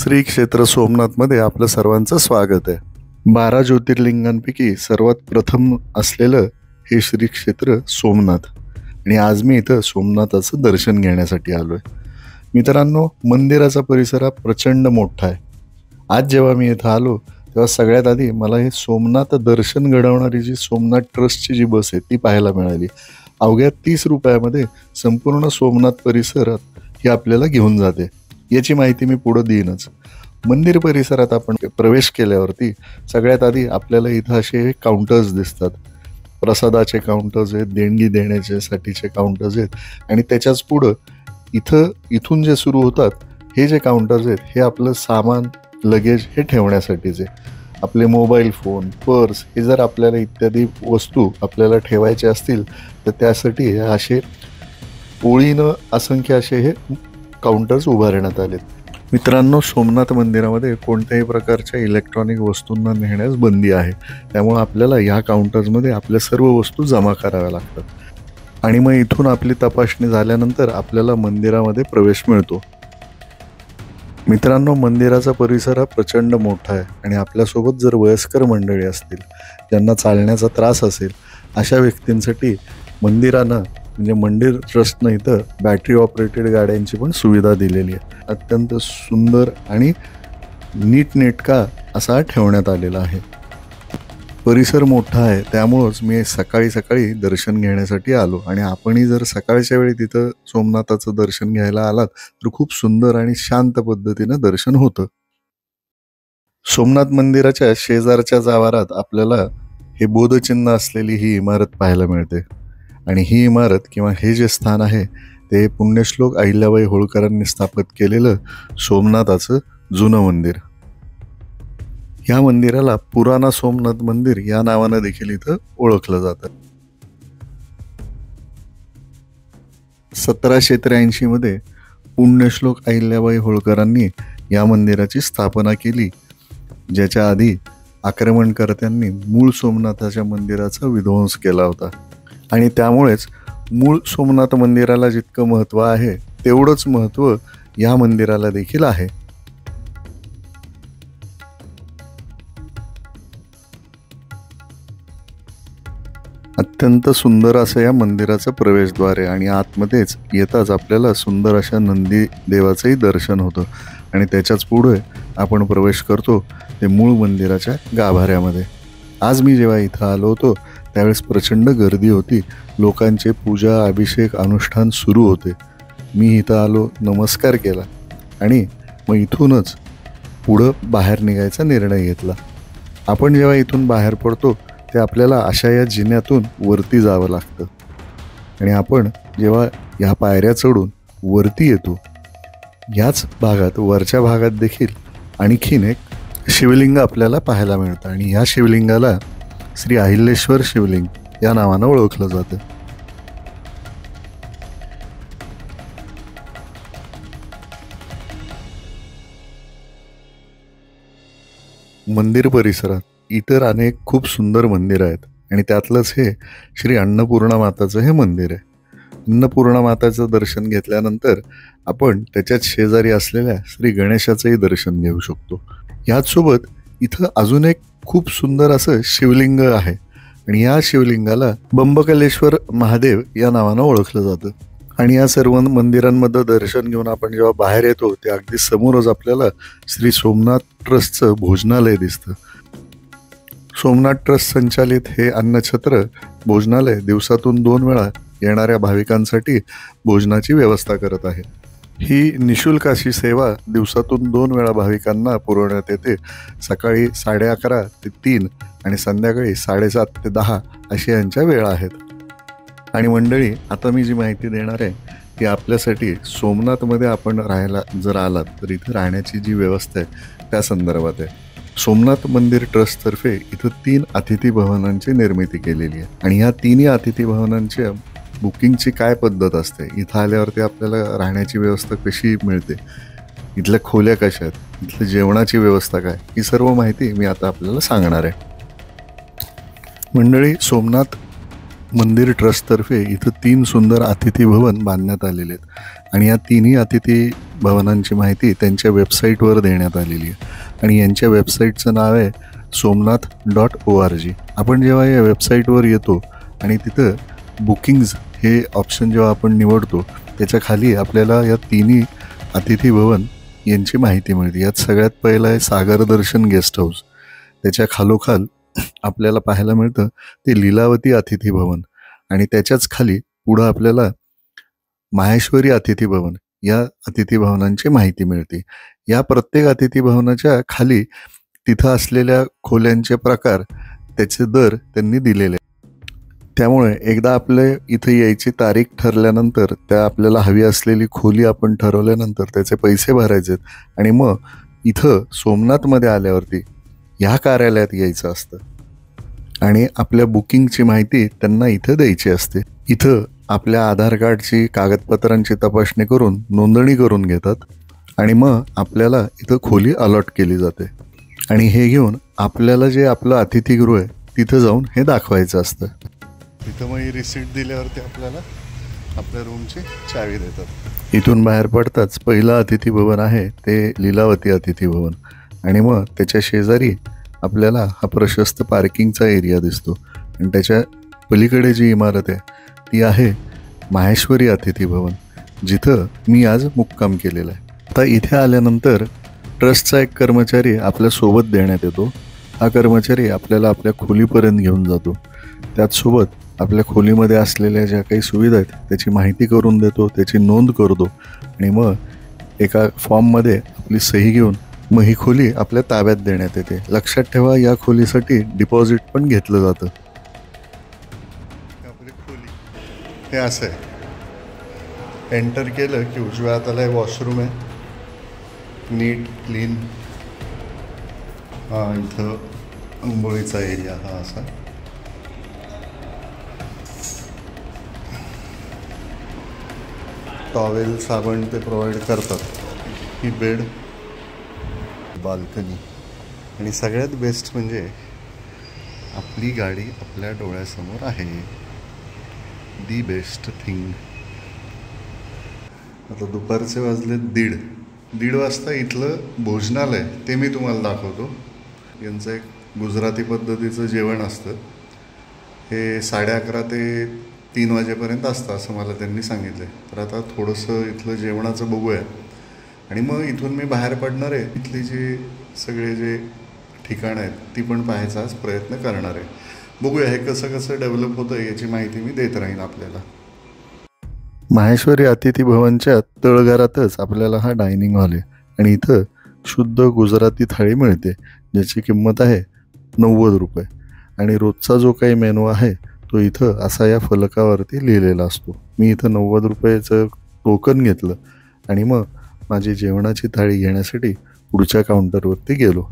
श्री क्षेत्र सोमनाथमध्ये आपलं सर्वांचं स्वागत आहे। 12 ज्योतिर्लिंगांपैकी सर्वात प्रथम असलेलं हे श्री क्षेत्र सोमनाथ आणि आज मी इथं सोमनाथाचं दर्शन घेण्यासाठी आलोय। मित्रांनो, मंदिराचा परिसर हा प्रचंड मोठा आहे। आज जेव्हा मी इथं आलो तेव्हा सगळ्यात आधी मला हे सोमनाथ दर्शन घडवणारी जी सोमनाथ ट्रस्टची जी बस आहे ती पाहायला मिळाली। अवघ्या 30 रुपयामध्ये संपूर्ण सोमनाथ परिसरात ही आपल्याला घेऊन जाते। याची माहिती मी पुढे देईनच। मंदिर परिसरात आपण प्रवेश केल्यावरती सगळ्यात आधी आपल्याला इथं असे काउंटर्स दिसतात। प्रसादाचे काउंटर्स आहेत, देणगी देण्यासाठीचे काउंटर्स आहेत आणि त्याच्याच पुढं इथून जे सुरू होतात हे जे काउंटर्स आहेत हे आपलं सामान, लगेज हे ठेवण्यासाठीचे। आपले मोबाईल फोन, पर्स हे जर आपल्याला इत्यादी वस्तू आपल्याला ठेवायचे असतील तर त्यासाठी असे ओळीनं असंख्य असे हे काउंटर्स उभारण्यात आलेत। मित्रांनो, सोमनाथ मंदिरामध्ये कोणत्याही प्रकारच्या इलेक्ट्रॉनिक वस्तूंना नेण्यास बंदी आहे। त्यामुळे आपल्याला या काउंटर्समध्ये आपल्या सर्व वस्तू जमा कराव्या लागतात आणि मग इथून आपली तपासणी झाल्यानंतर आपल्याला मंदिरामध्ये प्रवेश मिळतो। मित्रांनो, मंदिराचा परिसर हा प्रचंड मोठा आहे आणि आपल्यासोबत जर वयस्कर मंडळी असतील, ज्यांना चालण्याचा त्रास असेल, अशा व्यक्तींसाठी मंदिरानं म्हणजे मंदिर ट्रस्टनं इथं बॅटरी ऑपरेटेड गाड्यांची पण सुविधा दिलेली आहे। अत्यंत सुंदर आणि नीटनेटका असा ठेवण्यात आलेला आहे। परिसर मोठा आहे त्यामुळंच मी सकाळी दर्शन घेण्यासाठी आलो आणि आपणही जर सकाळच्या वेळी तिथं सोमनाथाचं दर्शन घ्यायला आलात तर खूप सुंदर आणि शांत पद्धतीनं दर्शन होतं। सोमनाथ मंदिराच्या शेजारच्या आवारात आपल्याला हे बोधचिन्ह असलेली ही इमारत पाहायला मिळते आणि ही इमारत किंवा हे जे स्थान आहे ते पुण्यश्लोक अहिल्याबाई होळकरांनी स्थापित केलेलं सोमनाथाचं जुनं मंदिर। या मंदिराला पुराणा सोमनाथ मंदिर या नावानं देखील इथं ओळखलं जातं। 1783 मध्ये पुण्यश्लोक अहिल्याबाई होळकरांनी या मंदिराची स्थापना केली, ज्याच्या आधी आक्रमणकर्त्यांनी मूळ सोमनाथाच्या मंदिराचा विध्वंस केला होता आणि त्यामुळेच मूळ सोमनाथ मंदिराला जितकं महत्त्व आहे तेवढंच महत्त्व या मंदिराला देखील आहे। अत्यंत सुंदर असं या मंदिराचं प्रवेशद्वार आहे आणि आतमध्येच येताच आपल्याला सुंदर अशा नंदी देवाचंही दर्शन होतं आणि त्याच्याच पुढे आपण प्रवेश करतो ते मूळ मंदिराच्या गाभाऱ्यामध्ये। आज मी जेव्हा इथं आलो होतो त्यावेळेस प्रचंड गर्दी होती। लोकांचे पूजा, अभिषेक, अनुष्ठान सुरू होते। मी इथं आलो, नमस्कार केला आणि मग इथूनच पुढं बाहेर निघायचा निर्णय घेतला। आपण जेव्हा इथून बाहेर पडतो ते आपल्याला अशा या जिन्यातून वरती जावं लागतं आणि आपण जेव्हा ह्या पायऱ्या चढून वरती येतो याच भागात, वरच्या भागात देखील आणखीन एक शिवलिंग आपल्याला पाहायला मिळतं आणि या शिवलिंगाला श्री अहिल्याश्वर शिवलिंग या नावानं ओळखलं जातं। मंदिर परिसरात इतर अनेक खूप सुंदर मंदिर आहेत आणि त्यातलंच हे श्री अन्नपूर्णा माताचं हे मंदिर आहे। अन्नपूर्णा माताचं दर्शन घेतल्यानंतर आपण त्याच्याच शेजारी असलेल्या श्री गणेशाचंही दर्शन घेऊ शकतो। याचसोबत इथं अजून एक खूप सुंदर असं शिवलिंग आहे आणि या शिवलिंगाला बंबकलेश्वर महादेव या नावानं ओळखलं जातं आणि या सर्व मंदिरांमध्ये दर्शन घेऊन आपण जेव्हा बाहेर येतो ते अगदी समोरच आपल्याला श्री सोमनाथ ट्रस्टचं भोजनालय दिसतं। सोमनाथ ट्रस्ट संचालित हे अन्नछत्र भोजनालय दिवसातून 2 वेळा येणाऱ्या भाविकांसाठी भोजनाची व्यवस्था करत आहे। ही निशुल्क अशी सेवा दिवसातून 2 वेळा भाविकांना पुरवण्यात येते। सकाळी 11:30 ते 3 आणि संध्याकाळी 7:30 ते 10 अशी यांच्या वेळा आहेत। आणि मंडळी, आता मी जी माहिती देणार आहे ती आपल्यासाठी सोमनाथमध्ये आपण राहायला जर आलात तर इथं राहण्याची जी व्यवस्था आहे त्या संदर्भात आहे। सोमनाथ मंदिर ट्रस्टतर्फे इथं 3 अतिथी भवनांची निर्मिती केलेली आहे आणि ह्या 3ही अतिथी भवनांच्या बुकिंगची काय पद्धत असते, इथं आल्यावरती आपल्याला राहण्याची व्यवस्था कशी मिळते, इथल्या खोल्या कशा आहेत, इथल्या जेवणाची व्यवस्था काय, ही सर्व माहिती मी आता आपल्याला सांगणार आहे। मंडळी, सोमनाथ मंदिर ट्रस्टतर्फे इथं 3 सुंदर अतिथी भवन बांधण्यात आलेले आहेत आणि या तिन्ही अतिथी भवनांची माहिती त्यांच्या वेबसाईटवर देण्यात आलेली आहे आणि यांच्या वेबसाईटचं नाव आहे somnath.org. आपण जेव्हा या वेबसाईटवर येतो आणि तिथं बुकिंग्ज हे ऑप्शन जेव्हा आपण निवडतो त्याच्या खाली आपल्याला या तिन्ही अतिथी भवन यांची माहिती मिळते. यात सगळ्यात पहिलं आहे सागर दर्शन गेस्ट हाऊस. त्याच्या खालोखाल आपल्याला पाहायला मिळतं ते लीलावती अतिथी भवन आणि त्याच्याच खाली पुढं आपल्याला माहेश्वरी अतिथी भवन या अतिथी भवनांची माहिती मिळते. या प्रत्येक अतिथी भवनाच्या खाली तिथं असलेल्या खोल्यांचे प्रकार त्याचे दर त्यांनी दिलेले. त्यामुळे एकदा आपले इथं यायची तारीख ठरल्यानंतर त्या आपल्याला हवी असलेली खोली आपण ठरवल्यानंतर त्याचे पैसे भरायचे आणि मग इथं सोमनाथमध्ये आल्यावरती ह्या कार्यालयात यायचं असतं आणि आपल्या बुकिंगची माहिती त्यांना इथं द्यायची असते. इथं आपल्या आधार कार्डची कागदपत्रांची तपासणी करून नोंदणी करून घेतात आणि मग आपल्याला इथं खोली अलॉट केली जाते आणि हे घेऊन आपल्याला जे आपलं अतिथीगृह आहे तिथं जाऊन हे दाखवायचं असतं. तिथं मग ही रिसीट दिल्यावरती आपल्याला आपल्या रूमची चावी देतात. इथून बाहेर पडताच पहिलं अतिथी भवन आहे ते लीलावती अतिथी भवन आणि मग त्याच्या शेजारी आपल्याला हा प्रशस्त पार्किंगचा एरिया दिसतो आणि त्याच्या पलीकडे जी इमारत आहे ती आहे माहेश्वरी अतिथी भवन, जिथं मी आज मुक्काम केलेला आहे. आता इथे आल्यानंतर ट्रस्टचा एक कर्मचारी आपल्यासोबत देण्यात येतो. हा कर्मचारी आपल्याला आपल्या खोलीपर्यंत घेऊन जातो. त्याचसोबत आपल्या खोलीमध्ये असलेल्या ज्या काही सुविधा आहेत त्याची माहिती करून देतो, त्याची नोंद करतो आणि मग एका फॉर्ममध्ये आपली सही घेऊन मग ही खोली आपल्या ताब्यात देण्यात येते. लक्षात ठेवा, या खोलीसाठी डिपॉझिट पण घेतलं जातं. आपली खोली हे असं आहे, एंटर केलं की उजव्या हाताला एक वॉशरूम आहे, नीट क्लीन. हा इथं आंघोळीचा एरिया हा असा. टॉवेल साबण ते प्रोव्हाइड करतात. ही बेड, बाल्कनी आणि सगळ्यात बेस्ट म्हणजे आपली गाडी आपल्या डोळ्यासमोर आहे. The best thing. आता दुपारचे वाजले 1:30 वाजता इथलं भोजनालय ते मी तुम्हाला दाखवतो. यांचं एक गुजराती पद्धतीचं जेवण असतं. हे 11:30 ते 3 वाजेपर्यंत असतं असं मला त्यांनी सांगितलं. तर आता थोडंसं इथलं जेवणाचं बघूया आणि मग इथून मी बाहेर पडणार आहे. इथली जे सगळे जे ठिकाणं आहेत ती पण पाहायचाच प्रयत्न करणार आहे. बघूया हे कसं कसं डेव्हलप होतं याची माहिती मी देत राहीन आपल्याला. माहेश्वरी अतिथी भवनच्या तळघरातच आपल्याला हा डायनिंग हॉल आहे आणि इथं शुद्ध गुजराती थाळी मिळते ज्याची किंमत आहे 90 रुपये आणि रोजचा जो काही मेनू आहे तो इथं असा या फलकावरती लिहिलेला असतो. मी इथं 90 रुपयाचं टोकन घेतलं आणि मग माझी जेवणाची थाळी घेण्यासाठी पुढच्या काउंटरवरती गेलो.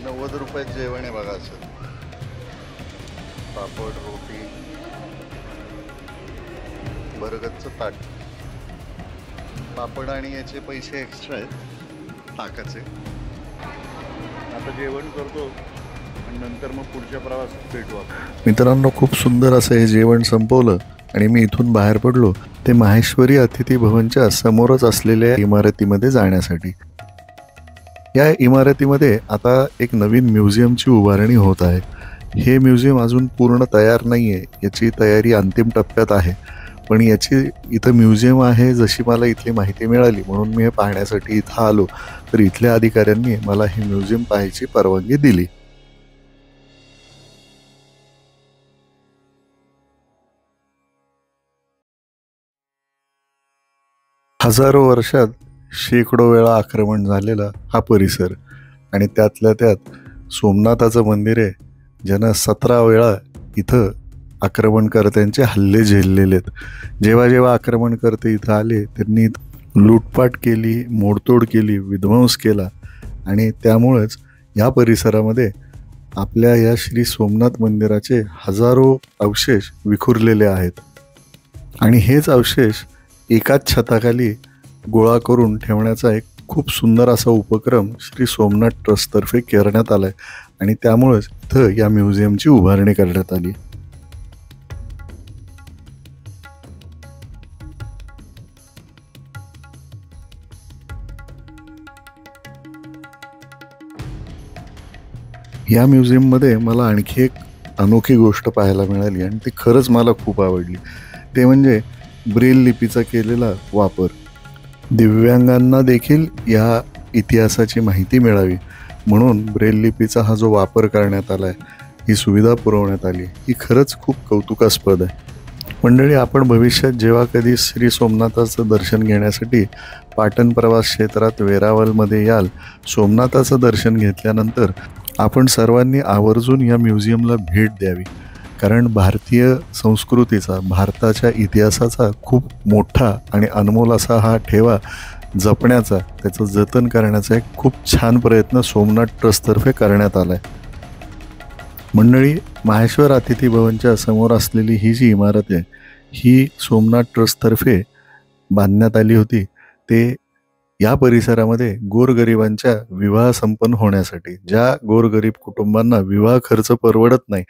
₹90 जेवण आहे बघा. असं पापड, रोटी, बरगतचं ताट. पापड आणि याचे पैसे एक्स्ट्रा आहेत ताकाचे. आता जेवण करतो आणि नंतर मग पुढच्या प्रवासात भेटू आपण. मित्रांनो, खूप सुंदर असं हे जेवण संपवलं आणि मी इथून बाहेर पडलो ते माहेश्वरी अतिथी भवनच्या समोरच असलेल्या इमारतीमध्ये जाण्यासाठी. या इमारतीमध्ये आता एक नवीन म्युझियमची उभारणी होत आहे. हे म्युझियम अजून पूर्ण तयार नाही आहे, याची तयारी अंतिम टप्प्यात आहे. पण याची इथं म्युझियम आहे जशी मला इथली माहिती मिळाली म्हणून मी हे पाहण्यासाठी इथं आलो. तर इथल्या अधिकाऱ्यांनी मला हे म्युझियम पाहायची परवानगी दिली. हजारो वर्षात शेकडो वेळा आक्रमण झालेला हा परिसर आणि त्यातल्या त्यात सोमनाथाचं मंदिर आहे ज्यानं 17 वेळा इथं आक्रमणकर्त्यांचे हल्ले झेललेले आहेत. जेव्हा जेव्हा आक्रमणकर्ते इथं आले त्यांनी लूटपाट केली, मोडतोड केली, विध्वंस केला आणि त्यामुळेच या परिसरामध्ये आपल्या या श्री सोमनाथ मंदिराचे हजारो अवशेष विखुरलेले आहेत. आणि हेच अवशेष एकाच छताखाली गोळा करून ठेवण्याचा एक खूप सुंदर असा उपक्रम श्री सोमनाथ ट्रस्टतर्फे करण्यात आला आहे आणि त्यामुळेच इथं या म्युझियमची उभारणी करण्यात आली. या म्युझियममध्ये मला आणखी एक अनोखी गोष्ट पाहायला मिळाली आणि ती खरंच मला खूप आवडली. ते म्हणजे ब्रेल लिपीचा केलेला वापर. दिव्यांगांना देखील या इतिहासाची माहिती मिळावी म्हणून ब्रेल लिपीचा हा जो वापर करण्यात आला आहे, ही सुविधा पुरवण्यात आली, ही खरंच खूप कौतुकास्पद आहे. मंडळी, आपण भविष्यात जेव्हा कधी श्री सोमनाथाचं दर्शन घेण्यासाठी पाटण प्रवास क्षेत्रात वेरावलमध्ये याल, सोमनाथाचं दर्शन घेतल्यानंतर आपण सर्वांनी आवर्जून या म्युझियमला भेट द्यावी. कारण भारतीय संस्कृतीचा, भारताच्या इतिहासाचा खूप मोठा आणि अनमोल असा हा ठेवा जपण्याचा, त्याचं जतन करण्याचा एक खूप छान प्रयत्न सोमनाथ ट्रस्टतर्फे करण्यात आला आहे. मंडळी, माहेश्वर अतिथी भवनच्या समोर असलेली ही जी इमारत आहे, ही सोमनाथ ट्रस्टतर्फे बांधण्यात आली होती. ते या परिसरामध्ये गोरगरिबांच्या विवाह संपन्न होण्यासाठी, ज्या गोरगरीब कुटुंबांना विवाह खर्च परवडत नाही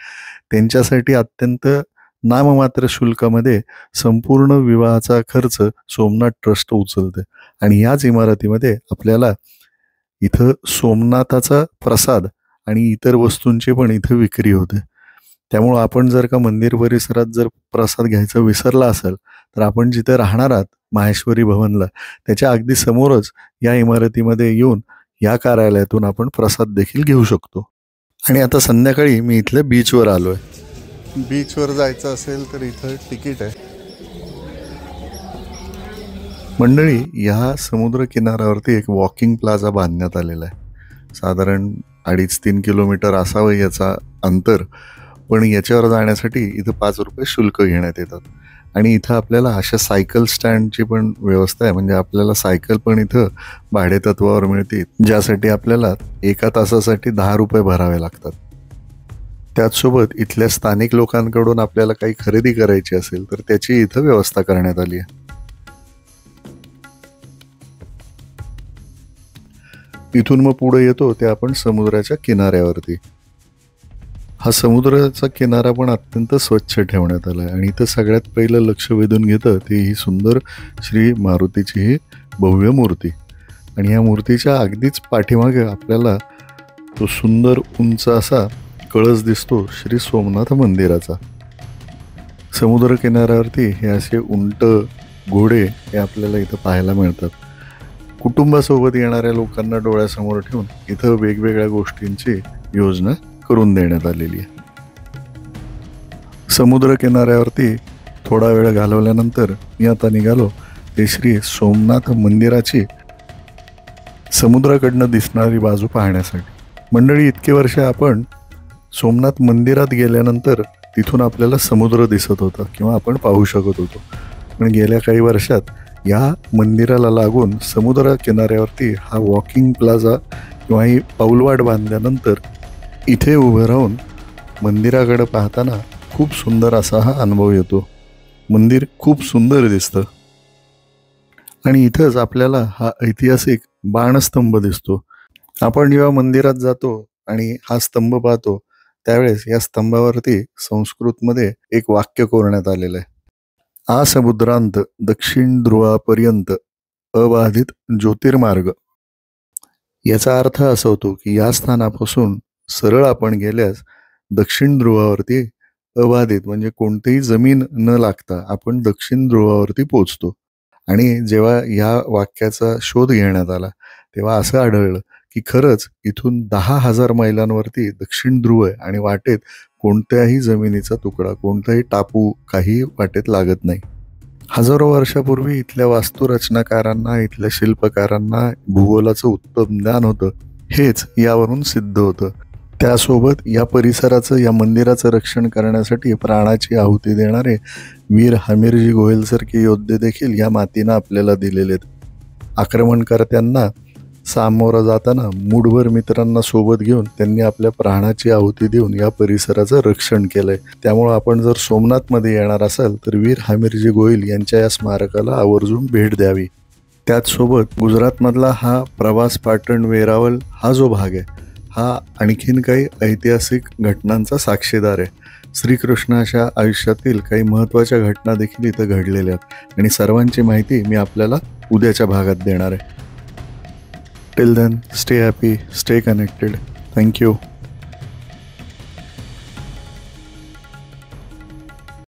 त्यांच्यासाठी अत्यंत नाममात्र शुल्कामध्ये संपूर्ण विवाहाचा खर्च सोमनाथ ट्रस्ट उचलते. आणि याच इमारतीमध्ये आपल्याला इथं सोमनाथाचा प्रसाद आणि इतर वस्तूंची पण इथं विक्री होते. त्यामुळं आपण जर का मंदिर परिसरात जर प्रसाद घ्यायचा विसरला असेल तर आपण जिथे राहणार आहात माहेश्वरी भवनला, त्याच्या अगदी समोरच या इमारतीमध्ये येऊन या कार्यालयातून आपण प्रसाद देखील घेऊ शकतो. आणि आता संध्याकाळी मी इथल्या बीचवर आलो आहे. बीचवर जायचं असेल तर इथं तिकीट आहे. मंडळी, या समुद्र किनाऱ्यावरती एक वॉकिंग प्लाझा बांधण्यात आलेला आहे. साधारण 2.5-3 किलोमीटर असावं याचा अंतर, पण याच्यावर जाण्यासाठी इथं 5 रुपये शुल्क घेण्यात येतात. आणि इथं आपल्याला अशा सायकल स्टँडची पण व्यवस्था आहे, म्हणजे आपल्याला सायकल पण इथं भाडेतत्वावर मिळते, ज्यासाठी आपल्याला 1 तासासाठी 10 रुपये भरावे लागतात. त्याचसोबत इथल्या स्थानिक लोकांकडून आपल्याला काही खरेदी करायची असेल तर त्याची इथं व्यवस्था करण्यात आली आहे. इथून मग पुढे येतो ते आपण समुद्राच्या किनाऱ्यावरती. हा समुद्राचा किनारा पण अत्यंत स्वच्छ ठेवण्यात आला आहे आणि इथं सगळ्यात पहिलं लक्ष वेधून घेतं ते ही सुंदर श्री मारुतीची ही भव्य मूर्ती. आणि या मूर्तीच्या अगदीच पाठीमागे आपल्याला तो सुंदर उंच असा कळस दिसतो श्री सोमनाथ मंदिराचा. समुद्र किनाऱ्यावरती हे असे उंट घोडे हे आपल्याला इथं पाहायला मिळतात. कुटुंबासोबत येणाऱ्या लोकांना डोळ्यासमोर ठेवून इथं वेगवेगळ्या गोष्टींची योजना करून देण्यात आलेली आहे. समुद्र किनाऱ्यावरती थोडा वेळ घालवल्यानंतर मी आता निघालो ते श्री सोमनाथ मंदिराची समुद्राकडनं दिसणारी बाजू पाहण्यासाठी. मंडळी, इतके वर्ष आपण सोमनाथ मंदिरात गेल्यानंतर तिथून आपल्याला समुद्र दिसत होता किंवा आपण पाहू शकत होतो. पण गेल्या काही वर्षात या मंदिराला लागून समुद्र किनाऱ्यावरती हा वॉकिंग प्लाझा किंवा ही पाऊलवाट बांधल्यानंतर इथे उभं राहून मंदिराकडे पाहताना खूप सुंदर असा हा अनुभव येतो. मंदिर खूप सुंदर दिसतं आणि इथंच आपल्याला हा ऐतिहासिक बाणस्तंभ दिसतो. आपण जेव्हा मंदिरात जातो आणि हा स्तंभ पाहतो त्यावेळेस या स्तंभावरती संस्कृतमध्ये एक वाक्य कोरण्यात आलेलं आहे. आ समुद्रांत दक्षिण ध्रुवापर्यंत अबाधित ज्योतिर्मार्ग. याचा अर्थ असा होतो की या स्थानापासून सरळ आपण गेल्यास दक्षिण ध्रुवावरती अबाधित म्हणजे कोणतीही जमीन न लागता आपण दक्षिण ध्रुवावरती पोचतो. आणि जेव्हा या वाक्याचा शोध घेण्यात आला तेव्हा असं आढळलं की खरंच इथून 10,000 मैलांवरती दक्षिण ध्रुव आहे आणि वाटेत कोणत्याही जमिनीचा तुकडा, कोणताही टापू काही वाटेत लागत नाही. हजारो वर्षापूर्वी इथल्या वास्तुरचनाकारांना, इथल्या शिल्पकारांना भूगोलाचं उत्तम ज्ञान होतं, हेच यावरून सिद्ध होतं. त्यासोबत या परिसराचं, या मंदिराचं रक्षण करण्यासाठी प्राणाची आहुती देणारे वीर हमीरजी गोहिलसारखे योद्धे देखील या मातीनं आपल्याला दिलेले आहेत. आक्रमणकर्त्यांना सामोरं जाताना मूठभर मित्रांना सोबत घेऊन त्यांनी आपल्या प्राणाची आहुती देऊन या परिसराचं रक्षण केलंय. त्यामुळं आपण जर सोमनाथमध्ये येणार असाल तर वीर हमीरजी गोहिल यांच्या या स्मारकाला आवर्जून भेट द्यावी. त्याचसोबत गुजरातमधला हा प्रवास पाटण वेरावल हा जो भाग आहे हा आणखीन काही ऐतिहासिक घटनांचा साक्षीदार आहे. श्रीकृष्णाच्या आयुष्यातील काही महत्त्वाच्या घटना देखील इथं घडलेल्या आहेत आणि सर्वांची माहिती मी आपल्याला उद्याच्या भागात देणार आहे. Till then, stay happy, stay connected. Thank you.